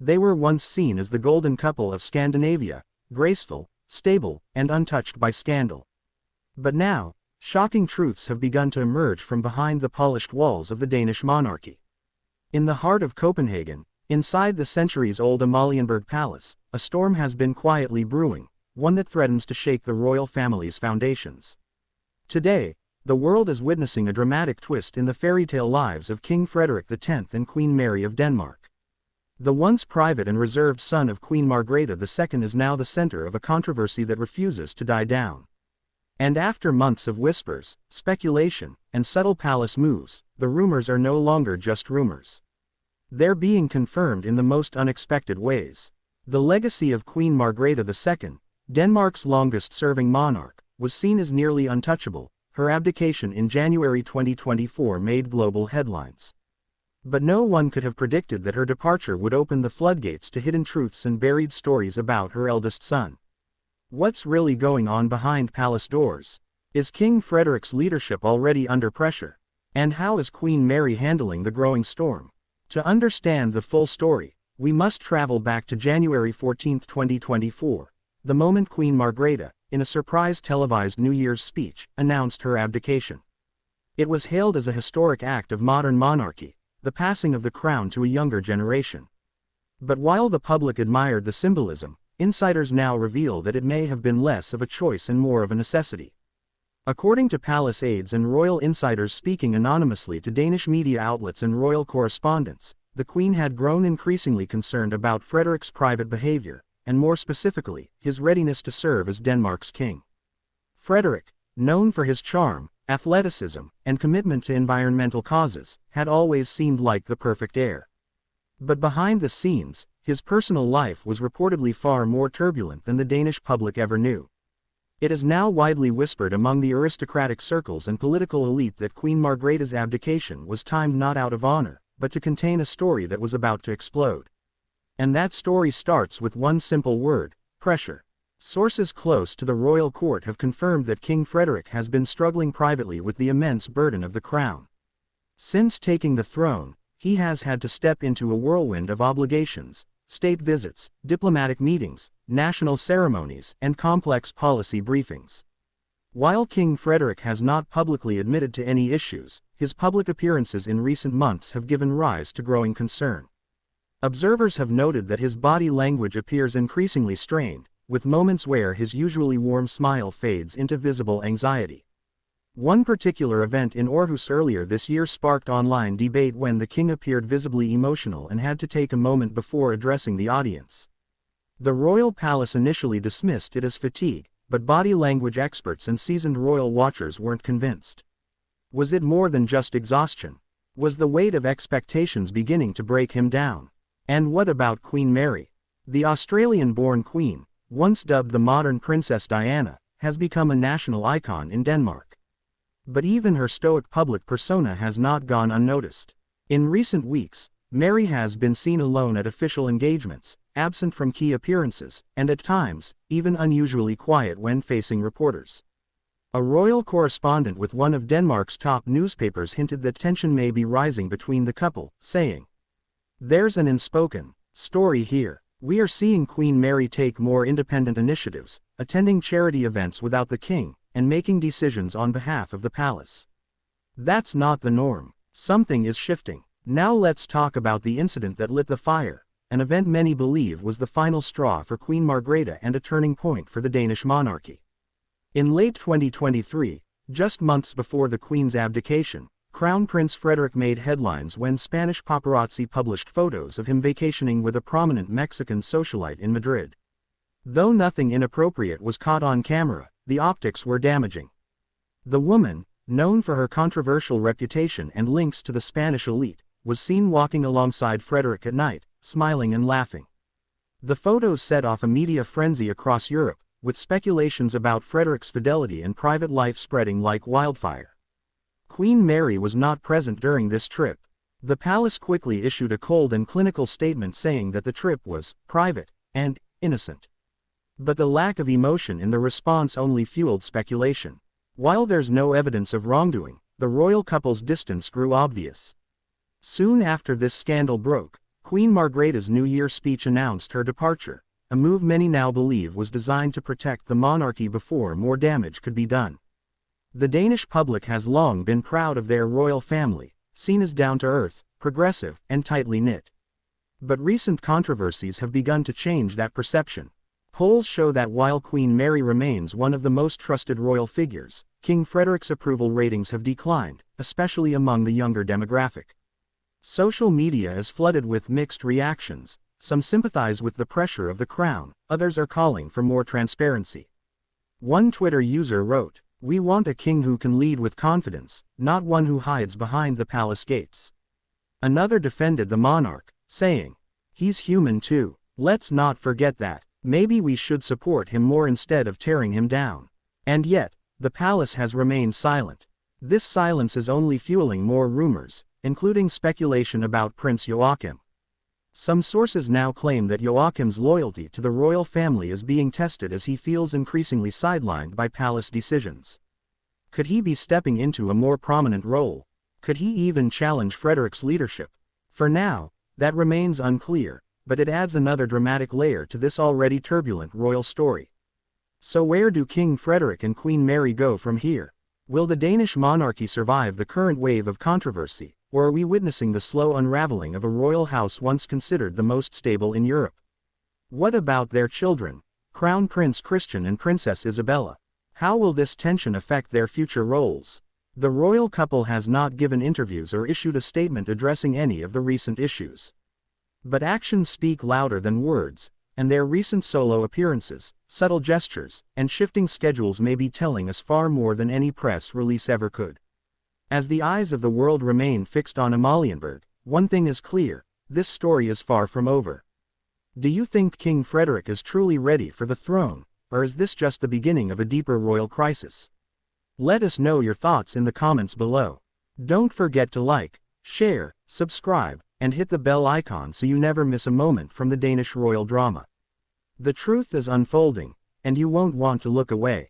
They were once seen as the golden couple of Scandinavia, graceful, stable, and untouched by scandal. But now, shocking truths have begun to emerge from behind the polished walls of the Danish monarchy. In the heart of Copenhagen, inside the centuries-old Amalienborg Palace, a storm has been quietly brewing, one that threatens to shake the royal family's foundations. Today, the world is witnessing a dramatic twist in the fairy-tale lives of King Frederik X and Queen Mary of Denmark. The once private and reserved son of Queen Margrethe II is now the center of a controversy that refuses to die down. And after months of whispers, speculation, and subtle palace moves, the rumors are no longer just rumors. They're being confirmed in the most unexpected ways. The legacy of Queen Margrethe II, Denmark's longest-serving monarch, was seen as nearly untouchable. Her abdication in January 2024 made global headlines. But no one could have predicted that her departure would open the floodgates to hidden truths and buried stories about her eldest son. What's really going on behind palace doors? Is King Frederik's leadership already under pressure? And how is Queen Mary handling the growing storm? To understand the full story, we must travel back to January 14, 2024, the moment Queen Margrethe, in a surprise televised New Year's speech, announced her abdication. It was hailed as a historic act of modern monarchy, the passing of the crown to a younger generation. But while the public admired the symbolism, insiders now reveal that it may have been less of a choice and more of a necessity. According to palace aides and royal insiders speaking anonymously to Danish media outlets and royal correspondents, the Queen had grown increasingly concerned about Frederik's private behavior, and more specifically, his readiness to serve as Denmark's king. Frederik, known for his charm, athleticism, and commitment to environmental causes, had always seemed like the perfect heir. But behind the scenes, his personal life was reportedly far more turbulent than the Danish public ever knew. It is now widely whispered among the aristocratic circles and political elite that Queen Margrethe's abdication was timed not out of honor, but to contain a story that was about to explode. And that story starts with one simple word: pressure. Sources close to the royal court have confirmed that King Frederik has been struggling privately with the immense burden of the crown. Since taking the throne, he has had to step into a whirlwind of obligations, state visits, diplomatic meetings, national ceremonies, and complex policy briefings. While King Frederik has not publicly admitted to any issues, his public appearances in recent months have given rise to growing concern. Observers have noted that his body language appears increasingly strained, with moments where his usually warm smile fades into visible anxiety. One particular event in Aarhus earlier this year sparked online debate when the king appeared visibly emotional and had to take a moment before addressing the audience. The royal palace initially dismissed it as fatigue, but body language experts and seasoned royal watchers weren't convinced. Was it more than just exhaustion? Was the weight of expectations beginning to break him down? And what about Queen Mary? The Australian-born queen, once dubbed the modern Princess Diana, has become a national icon in Denmark. But even her stoic public persona has not gone unnoticed. In recent weeks, Mary has been seen alone at official engagements, absent from key appearances, and at times, even unusually quiet when facing reporters. A royal correspondent with one of Denmark's top newspapers hinted that tension may be rising between the couple, saying, "There's an unspoken story here. We are seeing Queen Mary take more independent initiatives, attending charity events without the king, and making decisions on behalf of the palace. That's not the norm. Something is shifting." Now let's talk about the incident that lit the fire, an event many believe was the final straw for Queen Margrethe and a turning point for the Danish monarchy. In late 2023, just months before the Queen's abdication, Crown Prince Frederik made headlines when Spanish paparazzi published photos of him vacationing with a prominent Mexican socialite in Madrid. Though nothing inappropriate was caught on camera, the optics were damaging. The woman, known for her controversial reputation and links to the Spanish elite, was seen walking alongside Frederik at night, smiling and laughing. The photos set off a media frenzy across Europe, with speculations about Frederik's fidelity and private life spreading like wildfire. Queen Mary was not present during this trip. The palace quickly issued a cold and clinical statement saying that the trip was private and innocent. But the lack of emotion in the response only fueled speculation. While there's no evidence of wrongdoing, the royal couple's distance grew obvious. Soon after this scandal broke, Queen Margrethe's New Year speech announced her departure, a move many now believe was designed to protect the monarchy before more damage could be done. The Danish public has long been proud of their royal family, seen as down-to-earth, progressive, and tightly knit. But recent controversies have begun to change that perception. Polls show that while Queen Mary remains one of the most trusted royal figures, King Frederik's approval ratings have declined, especially among the younger demographic. Social media is flooded with mixed reactions. Some sympathize with the pressure of the crown, others are calling for more transparency. One Twitter user wrote, "We want a king who can lead with confidence, not one who hides behind the palace gates." Another defended the monarch, saying, "He's human too. Let's not forget that. Maybe we should support him more instead of tearing him down." And yet, the palace has remained silent. This silence is only fueling more rumors, including speculation about Prince Joachim. Some sources now claim that Joachim's loyalty to the royal family is being tested as he feels increasingly sidelined by palace decisions. Could he be stepping into a more prominent role? Could he even challenge Frederik's leadership? For now, that remains unclear, but it adds another dramatic layer to this already turbulent royal story. So where do King Frederik and Queen Mary go from here? Will the Danish monarchy survive the current wave of controversy, or are we witnessing the slow unraveling of a royal house once considered the most stable in Europe? What about their children, Crown Prince Christian and Princess Isabella? How will this tension affect their future roles? The royal couple has not given interviews or issued a statement addressing any of the recent issues. But actions speak louder than words, and their recent solo appearances, subtle gestures, and shifting schedules may be telling us far more than any press release ever could. As the eyes of the world remain fixed on Amalienborg, one thing is clear: this story is far from over. Do you think King Frederik is truly ready for the throne, or is this just the beginning of a deeper royal crisis? Let us know your thoughts in the comments below. Don't forget to like, share, subscribe, and hit the bell icon so you never miss a moment from the Danish royal drama. The truth is unfolding, and you won't want to look away.